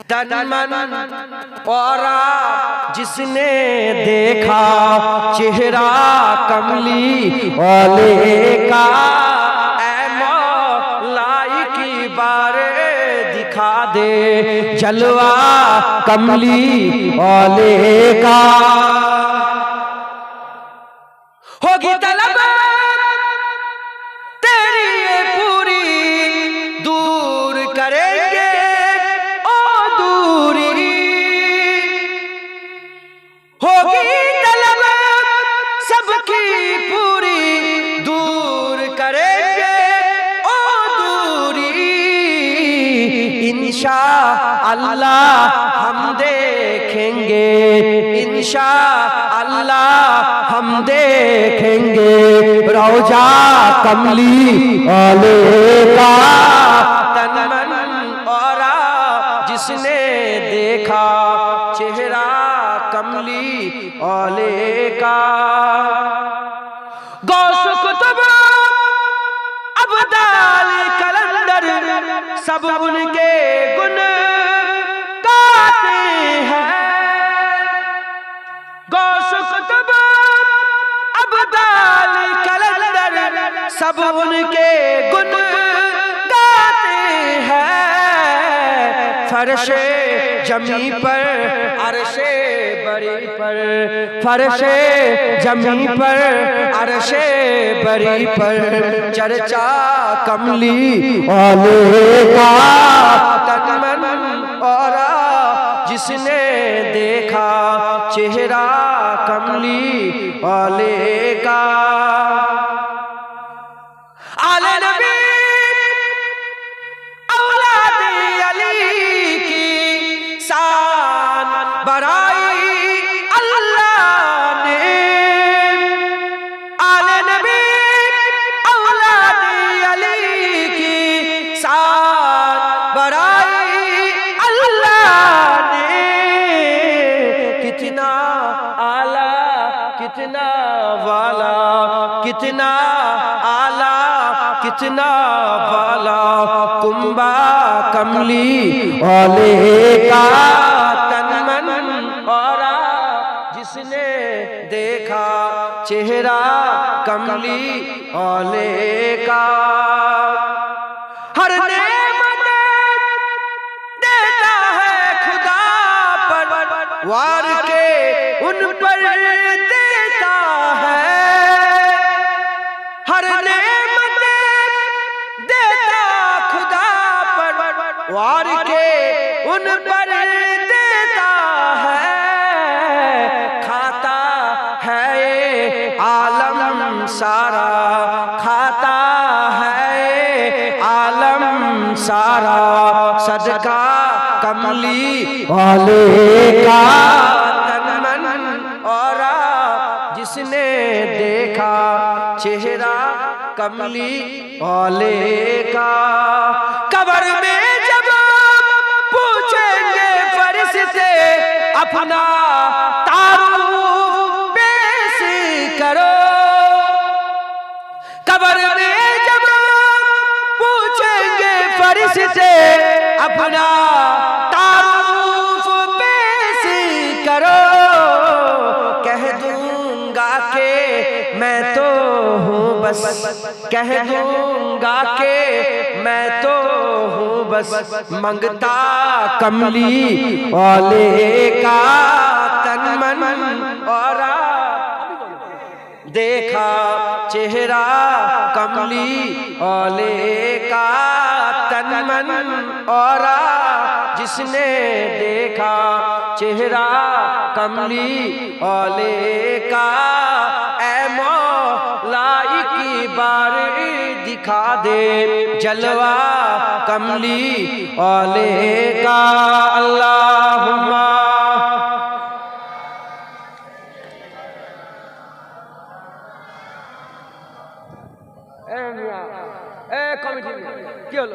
तन मन औरा जिसने देखा चेहरा कमली वाले का, ऐ मौलाई की बारे दिखा दे जलवा कमली वाले का। होगी तलब तेरी ये पूरी, दूर करेंगे ओ दूरी। होगी तलब सबकी पूरी, दूर करेंगे ओ दूरी। इंशा अल्लाह हम देखेंगे, इंशा अल्लाह हम देखेंगे रौजा कमली वाले का। तन मन औरा जिसने देखा चेहरा कमली वाले का। गौस कुतुब अब्दाल कलंदर सब उनके गुण गाते हैं। गौस कुतुब अब्दाल कलंदर सब उनके गुण गाते हैं। फर्शे जमी पर अर्शे बरी पर, फर्शे जमी पर अर्शे बरी पर चर्चा कमली वाले का। तन मन औरा जिसने देखा चेहरा कमली वाले का। आले नबी औलादे अली की शान बढ़ाई अल्लाह ने। आले नबी औलादे अली की शान बढ़ाई अल्लाह ने। कितना आला कितना वाला, कितना आला कितना वाला कुंबा कमली वाले का। तन मन औरा जिसने देखा चेहरा कमली वाले का। हर नेमत देता है खुदा पर, वार के उन पर देता है। हर नेमत देता खुदा पर, वार के उन पर देता है। खाता है ये आलम सारा, खाता है ये आलम सारा सदका कमली वाले का। तन मन औरा जिसने देखा चेहरा कमली वाले का। कब्र में जब पूछेंगे फरिश्ते अपना तारुफ पेश करो। कब्र में जब पूछेंगे फरिश्ते अपना तारुफ पेश करो। कह दूंगा के मैं तो हूँ बस, कह दूंगा के मैं तो हूँ बस मंगता कमली वाले का। तन मन औरा देखा चेहरा कमली वाले का। तन मन औरा जिसने देखा चेहरा कमली वाले का। ऐ मौलाई की बारी दिखा दे जलवा कमली वाले का। अल्लाहुम्मा কমিটি কি হলো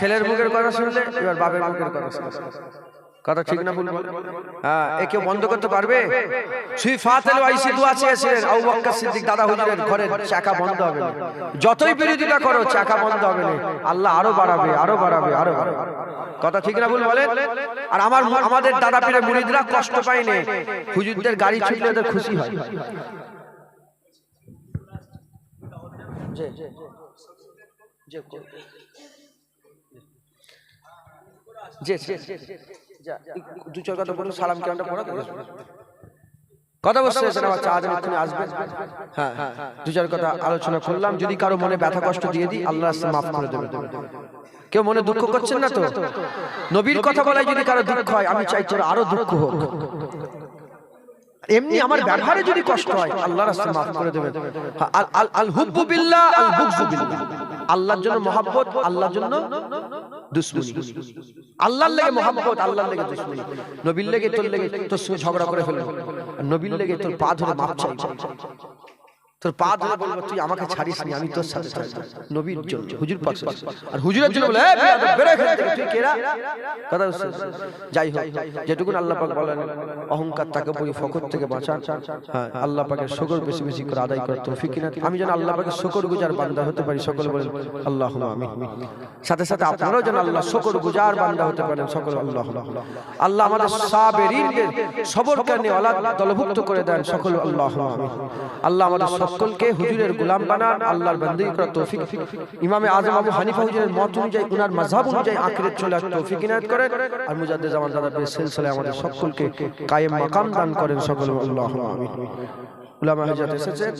ছেলের মুখের কথা শুনলে এবার বাপের মুখের কথা শুনলে, কথা ঠিক না ভুল? হ্যাঁ, এ কেউ বন্ধ করতে পারবে? সুইফাতেল ওয়াইসি দোয়া চেয়েছিলেন আবু বকর সিদ্দিক দাদা হুজুরের ঘরের চাকা বন্ধ হবে না, যতই বিরোধিতা করো চাকা বন্ধ হবে না, আল্লাহ আরো বাড়াবে, আরো বাড়াবে, আরো বাড়াবে। কথা ঠিক না ভুল বলেন? আর আমাদের দাদা পীরের মুরিদরা কষ্ট পায় না, হুজুরদের গাড়ি ছুটলে ওদের খুশি হয়। দু চার কথা বলুন, সালাম কেমনটা পড়া কথা বলছে আমার চা এক্ষুনি আসবে। হ্যাঁ, দু চার কথা আলোচনা করলাম, যদি কারো মনে ব্যথা কষ্ট দিয়ে দিই আল্লাহ মাফ করে দেবে। কেউ মনে দুঃখ করছেন না তো? নবীর কথা বলায় যদি কারো দুঃখ হয়, আমি চাই তোর আরো দুঃখ হোক। এমনি আমার ব্যবহারে যদি কষ্ট হয় আল্লাহ রাস্তায় মাফ করে দেবেন। আল হুব্বু বিল্লাহ আল বুগযু বিল্লাহ, আল্লাহর জন্য মহব্বত, আল্লাহর জন্য দুশমনি। আল্লাহর লেগে মহব্বত, আল্লাহর লেগে দুশমনি। নবীর লেগে তোর লেগে তোর সঙ্গে ঝগড়া করে ফেলবো, আর নবীর লেগে তোর পা ধরে মাপ চাই, তোর পা ধরে বলবো তুই আমাকে ছাড়িস নি, আমি তোর সাথে থাকবো নবীর জন্য, হুজুর পাক। আর হুজুরের জন্য বলে বের হয়ে থেকে তুই কেরা কথা বুঝছিস? যাই হোক, যেটুকুন আল্লাহ পাক বলেন অহংকার তাকাব্বুরি ফখর থেকে বাঁচান। হ্যাঁ, আল্লাহ পাকের শুকর বেশি বেশি করে আদায় করার তৌফিক কিনা আমি যেন আল্লাহ পাকের শুকরগুজার বান্দা হতে পারি, সকলে বলেন আল্লাহুম্মা আমিন। সাথে সাথে আপনারাও যেন আল্লাহ শুকরগুজার বান্দা হতে পারেন, সকলে আল্লাহুম্মা। আল্লাহ আমাদের সাবেরিনদের সবরকারী ওলাদ দলভুক্ত করে দেন, সকলে আল্লাহুম্মা আমিন। আল্লাহ আমাদের সকলকে হুজুরের গোলাম বানান, আল্লাহর বান্দাগি করার তৌফিক। ইমামে আযম আবু হানিফা হুজুরের মত অনুযায়ী, উনার মাযহাব অনুযায়ী আখিরাত চলে আসার তৌফিক ইনায়াত করেন। আর মুজাদ্দিদ জামান দাদা পীর সিলসিলায় আমাদের সকলকে কায়েম মাকাম দান করেন, সকলে আল্লাহুম্মা আমিন। উলামা হযরত এসেছেন,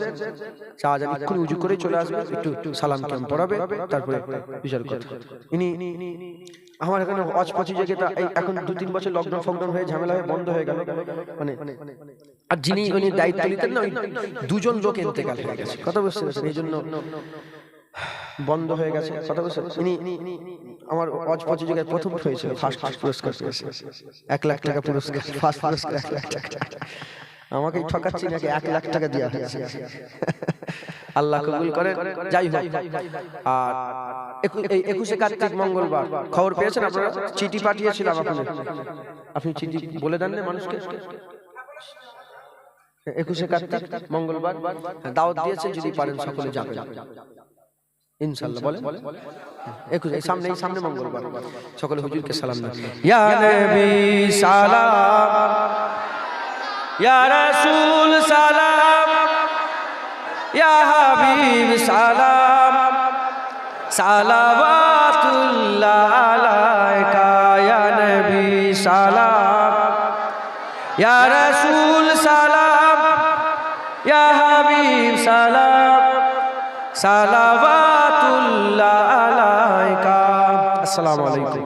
শাহজাহান এক্ষুনি উজু করে চলে আসবে, একটু সালাম কালাম পড়াবে, তারপরে বিচার কথা। ইনি আমার এখানে অজপচি জায়গাটা এখন 2-3 বছর লকডাউন ফকডাউন হয়ে ঝামেলা হয়ে বন্ধ হয়ে গেল, মানে আর যিনি উনি দায়িত্ব নিতেন না, ওই দুজন লোক ইন্তেকাল হয়ে গেছে, কথা বুঝতে পারছেন, এই জন্য বন্ধ হয়ে গেছে, কথা বুঝছেন। ইনি আমার অজপচি জায়গায় প্রথম হয়েছিল, ফার্স্ট পুরস্কার পেয়েছে, 1 লাখ টাকা পুরস্কার, ফার্স্ট পুরস্কার 1 লাখ টাকা। আমাকে ঠকাচ্ছি নাকি 1 লাখ টাকা দেওয়া হয়েছে, আল্লাহ কবুল করেন। যাই হোক, আর 21শে কার্তিক মঙ্গলবার খবর পেয়েছেন আপনারা? চিঠি পাঠিয়েছিলাম আপনাদের, আপনি চিঠি বলে দেন না মানুষকে। 21শে কার্তিক মঙ্গলবার দাওয়াত দিয়েছে, যদি পারেন সকলে যাবেন ইনশাআল্লাহ। বলেন 21 এই সামনে মঙ্গলবার, সকলে হুজুরকে সালাম দেন। ইয়া নবী সালাম, ইয়া রাসূল সালাম, ইয়া হাবিব সালাম, সালাওয়াতুল্লাহ আলাইকা ইয়া নবী সালাম, ইয়া রাসূল সালাম, ইয়া হাবিব সালাম, সালাওয়াতুল্লাহ আলাইকা। আসসালামু আলাইকুম।